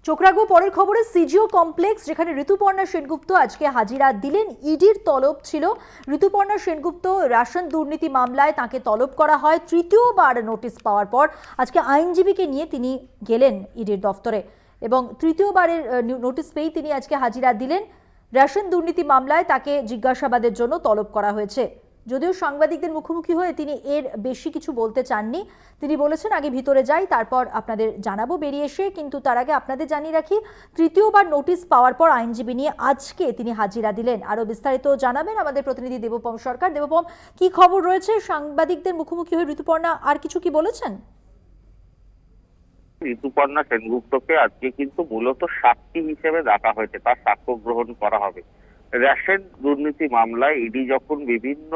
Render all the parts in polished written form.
চোখ রাখবো পরের খবরে। সিজিও কমপ্লেক্স, যেখানে ঋতুপর্ণা সেনগুপ্ত আজকে হাজিরা দিলেন। ইডির তলব ছিল। ঋতুপর্ণা সেনগুপ্ত রেশন দুর্নীতি মামলায় তাকে তলব করা হয়। তৃতীয়বার নোটিশ পাওয়ার পর আজকে আইনজীবীকে নিয়ে তিনি গেলেন ইডির দফতরে এবং তৃতীয়বারের নোটিশ পেয়েই তিনি আজকে হাজিরা দিলেন। রেশন দুর্নীতি মামলায় তাকে জিজ্ঞাসাবাদের জন্য তলব করা হয়েছে। যদিও সাংবাদিকদের মুখোমুখি হয়ে তিনি এর বেশি কিছু বলতে চাননি। তিনি বলেছেন আগে ভিতরে যাই, তারপর আপনাদের জানাবো বেরিয়ে এসে। কিন্তু তার আগে আপনাদের জানিয়ে রাখি, তৃতীয়বার নোটিশ পাওয়ার পর আইনজীবী নিয়ে আজকে তিনি হাজিরা দিলেন। আরও বিস্তারিত জানাবেন আমাদের প্রতিনিধি দেবপম সরকার। দেবপম, কি খবর রয়েছে? সাংবাদিকদের মুখোমুখি হয়ে ঋতুপর্ণা আর কিছু কি বলেছেন? ঋতুপর্ণা সেনগুপ্তকে আজকে কিন্তু মূলত সাক্ষী হিসেবে ডাকা হয়েছে, তার সাক্ষ্য গ্রহণ করা হবে। রেশন দুর্নীতি মামলায় ইডি যখন বিভিন্ন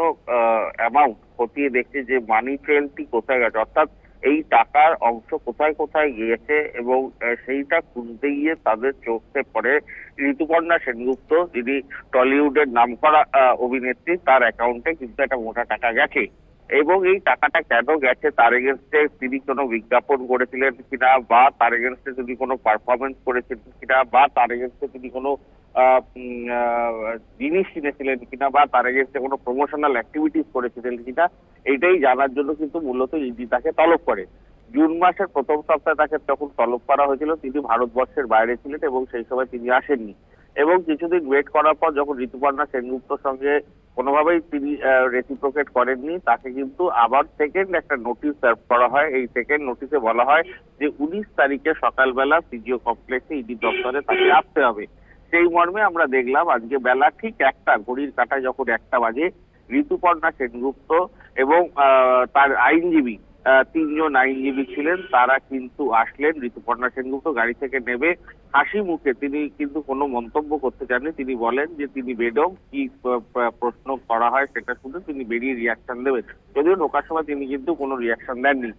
অ্যামাউন্ট খতিয়ে দেখছে যে মানি ট্রেলটি কোথায় গেছে, অর্থাৎ এই টাকার অংশ কোথায় কোথায় গিয়েছে, এবং সেইটা খুঁজতে গিয়ে তাদের চোখে পড়ে ঋতুপর্ণা সেনগুপ্ত, যিনি টলিউডের নামকরা অভিনেত্রী, তার অ্যাকাউন্টে কিন্তু একটা মোটা টাকা গেছে। এবং এই টাকাটা কেন গেছে, তার এগেনস্টে তিনি কোনো বিজ্ঞাপন করেছিলেন কিনা, বা তার এগেনস্টে তিনি কোনো পারফরমেন্স করেছিলেন কিনা, বা তার এগেনস্টে তিনি কোনো জিনিস কিনেছিলেন কিনা, বা তার এগেনস্টে কোনো প্রমোশনাল অ্যাক্টিভিটিস করেছিলেন কিনা, এইটাই জানার জন্য কিন্তু মূলত ইডি তাকে তলব করে। জুন মাসের প্রথম সপ্তাহে তাকে যখন তলব করা হয়েছিল, তিনি ভারতবর্ষের বাইরে ছিলেন এবং সেই সময় তিনি আসেননি। এবং কিছুদিন ওয়েট করার পর যখন ঋতুপর্ণা সেনগুপ্তর সঙ্গে কোনোভাবেই তিনি রেসিপ্রোকেট করেননি, তাকে কিন্তু আবার সেকেন্ড একটা নোটিশ সার্ভ করা হয়। এই সেকেন্ড নোটিশে বলা হয় যে 19 তারিখে সকালবেলা সিজিও কমপ্লেক্সে ইডি দপ্তরে তাকে আসতে হবে। সেই মর্মে আমরা দেখলাম আজকে বেলা ঠিক একটা, ঘড়ির কাঁটায় যখন 1টা বাজে, ঋতুপর্ণা সেনগুপ্ত এবং তার আইনজীবী, 3জন আইনজীবী ছিলেন, তারা কিন্তু আসলেন। ঋতুপর্ণা সেনগুপ্ত গাড়ি থেকে নেমে হাসি মুখে, তিনি কিন্তু কোনো মন্তব্য করতে চাননি। তিনি বলেন যে তিনি বেডম, কি প্রশ্ন করা হয় সেটা শুনে তিনি বেরিয়ে রিয়াকশন দেবেন। যদিও ঢোকার সময় তিনি কিন্তু কোনো রিয়াকশন দেননি।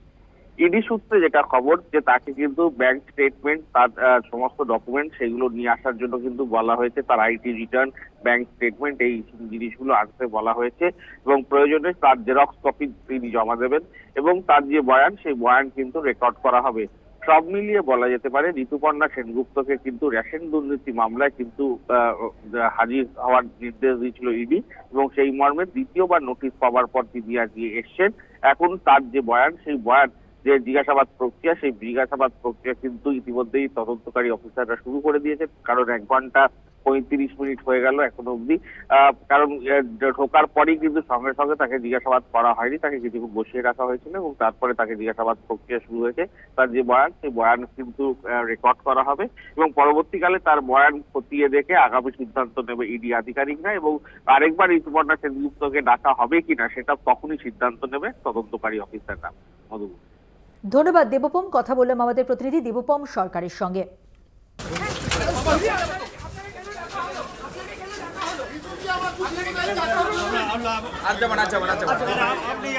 ইডি সূত্রে যেটা খবর, যে তাকে কিন্তু ব্যাংক স্টেটমেন্ট, তার সমস্ত ডকুমেন্ট সেগুলো নিয়ে আসার জন্য কিন্তু বলা হয়েছে। তার আইটি রিটার্ন, ব্যাংক স্টেটমেন্ট, এই জিনিসগুলো আনতে বলা হয়েছে এবং প্রয়োজনে তার জেরক্স কপি তিনি জমা দেবেন এবং তার যে বয়ান, সেই বয়ান কিন্তু রেকর্ড করা হবে। সব মিলিয়ে বলা যেতে পারে ঋতুপর্ণা সেনগুপ্তকে কিন্তু রেশন দুর্নীতি মামলায় কিন্তু হাজির হওয়ার নির্দেশ দিয়েছিল ইডি, এবং সেই মর্মে দ্বিতীয়বার নোটিশ পাওয়ার পর তিনি আজকে এসছেন। এখন তার যে বয়ান, সেই বয়ান, যে জিজ্ঞাসাবাদ প্রক্রিয়া, সেই জিজ্ঞাসাবাদ প্রক্রিয়া কিন্তু ইতিমধ্যেই তদন্তকারী অফিসাররা শুরু করে দিয়েছে। কারণ 1 ঘন্টা 35 মিনিট হয়ে গেল এখনো অব্দি। কারণ ঢোকার পরেই কিন্তু সঙ্গে সঙ্গে তাকে জিজ্ঞাসাবাদ করা হয়নি, তাকে কিছুক্ষণ বসিয়ে রাখা হয়েছিল এবং তারপরে তাকে জিজ্ঞাসাবাদ প্রক্রিয়া শুরু হয়েছে। তার যে বয়ান, সেই বয়ান কিন্তু রেকর্ড করা হবে এবং পরবর্তীকালে তার বয়ান খতিয়ে দেখে আগামী সিদ্ধান্ত নেবে ইডি আধিকারিকরা, এবং আরেকবার ঋতুপর্ণা সেনগুপ্তকে ডাকা হবে কিনা সেটা তখনই সিদ্ধান্ত নেবে তদন্তকারী অফিসাররা। মধুবন। ধন্যবাদ দেবপম। কথা বললাম আমাদের প্রতিনিধি দেবপম সরকারের সঙ্গে। আপনি